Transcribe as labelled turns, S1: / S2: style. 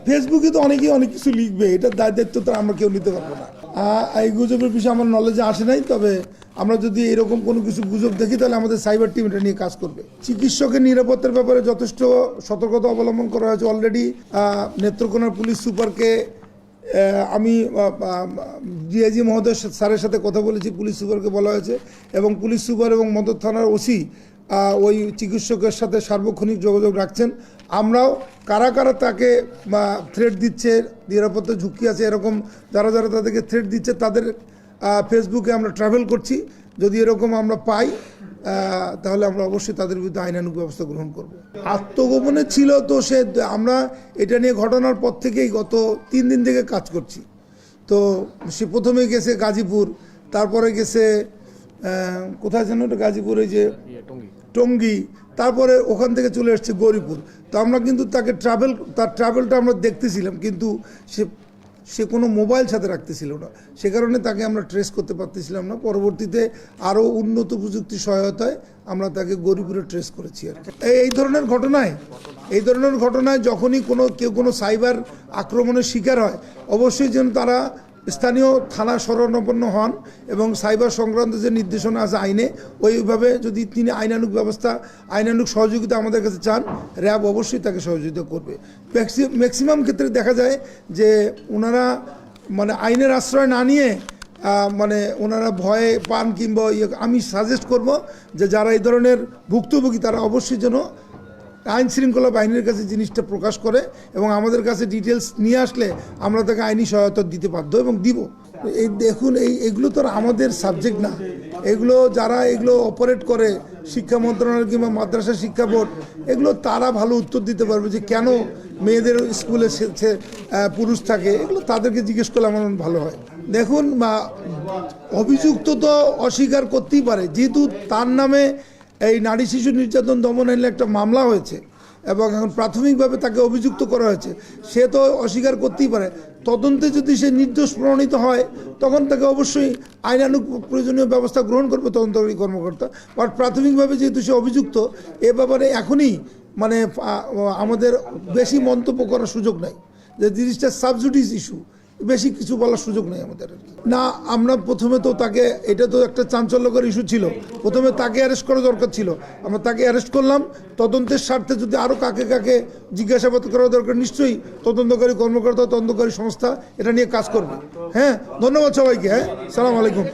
S1: ফেসবুকে তো অনেকেই অনেক কিছু লিখবে, এটার দায়িত্ব তো আমরা কেউ নিতে পারবো না। এই গুজবের বিষয়ে আমার নলেজে আসে নাই, তবে আমরা যদি এরকম কোনো কিছু গুজব দেখি তাহলে আমাদের সাইবার টিম এটা নিয়ে কাজ করবে। চিকিৎসকের নিরাপত্তার ব্যাপারে যথেষ্ট সতর্কতা অবলম্বন করা হয়েছে। অলরেডি নেত্রকোনার পুলিশ সুপারকে আমি ডিআইজি মহোদয় স্যারের সাথে কথা বলেছি, পুলিশ সুপারকে বলা হয়েছে, এবং পুলিশ সুপার এবং মদর থানার ওসি ওই চিকিৎসকের সাথে সার্বক্ষণিক যোগাযোগ রাখছেন। আমরাও কারা কারা তাকে থ্রেট দিচ্ছে, নিরাপত্তা ঝুঁকি আছে এরকম যারা যারা তাদেরকে থ্রেট দিচ্ছে তাদের ফেসবুকে আমরা ট্রাভেল করছি। যদি এরকম আমরা পাই তাহলে আমরা অবশ্যই তাদের বিরুদ্ধে আইনানুগ ব্যবস্থা গ্রহণ করব। আত্মগোপনে ছিল তো সে, আমরা এটা নিয়ে ঘটনার পর থেকেই গত 3 দিন থেকে কাজ করছি। তো সে প্রথমে গেছে গাজীপুর, তারপরে গেছে কোথায় যেন ওটা গাজীপুরে যে টঙ্গী, তারপরে ওখান থেকে চলে এসছে গৌরীপুর। তো আমরা কিন্তু তাকে তার ট্রাভেলটা আমরা দেখতেছিলাম, কিন্তু সে কোনো মোবাইল সাথে রাখতেছিল না, সে কারণে তাকে আমরা ট্রেস করতে পারতেছিলাম না। পরবর্তীতে আরও উন্নত প্রযুক্তির সহায়তায় আমরা তাকে গৌরীপুরে ট্রেস করেছি আর কি। এই ধরনের ঘটনায় যখনই কেউ কোনো সাইবার আক্রমণের শিকার হয়, অবশ্যই যেন তারা স্থানীয় থানা শরণাপন্ন হন এবং সাইবার সংক্রান্ত যে নির্দেশনা আছে আইনে, ওইভাবে যদি তিনি আইনানুগ সহযোগিতা আমাদের কাছে চান, র্যাব অবশ্যই তাকে সহযোগিতা করবে। ম্যাক্সিমাম ক্ষেত্রে দেখা যায় যে ওনারা আইনের আশ্রয় না নিয়ে ওনারা ভয়ে পান কিংবা আমি সাজেস্ট করব যে যারা এই ধরনের ভুক্তভোগী তারা অবশ্যই যেন আইন শৃঙ্খলা বাহিনীর কাছে জিনিসটা প্রকাশ করে এবং আমাদের কাছে ডিটেলস নিয়ে আসলে আমরা তাকে আইনি সহায়তা দিতে বাধ্য এবং দিব। এই দেখুন, এগুলো তো আমাদের সাবজেক্ট না, যারা এগুলো অপারেট করে শিক্ষা মন্ত্রণালয় কিংবা মাদ্রাসা শিক্ষা বোর্ড, এগুলো তারা ভালো উত্তর দিতে পারবে যে কেন মেয়েদের স্কুলে পুরুষ থাকে, এগুলো তাদেরকে জিজ্ঞেস করলে আমার ভালো হয়। দেখুন, অভিযুক্ত তো অস্বীকার করতেই পারে, যেহেতু তার নামে এই নারী শিশু নির্যাতন দমন আইনে একটা মামলা হয়েছে এবং এখন প্রাথমিকভাবে তাকে অভিযুক্ত করা হয়েছে, সে তো অস্বীকার করতেই পারে। তদন্তে যদি সে নির্দোষ প্রমাণিত হয় তখন তাকে অবশ্যই আইনানুগ প্রয়োজনীয় ব্যবস্থা গ্রহণ করবে তদন্তকারী কর্মকর্তা। বাট প্রাথমিকভাবে যেহেতু সে অভিযুক্ত, এ ব্যাপারে এখনই আমাদের বেশি মন্তব্য করার সুযোগ নাই, যে জিনিসটা সাবজুডিস ইস্যু, বেশি কিছু বলার সুযোগ নেই আমাদের না। আমরা প্রথমে তো তাকে, এটা তো একটা চাঞ্চল্যকর ইস্যু ছিল, প্রথমে তাকে অ্যারেস্ট করা দরকার ছিল, আমরা তাকে অ্যারেস্ট করলাম। তদন্তের স্বার্থে যদি আরও কাকে জিজ্ঞাসাবাদ করা দরকার, নিশ্চয়ই তদন্তকারী কর্মকর্তা, তদন্তকারী সংস্থা এটা নিয়ে কাজ করবে। হ্যাঁ, ধন্যবাদ সবাইকে। হ্যাঁ, সালাম আলাইকুম।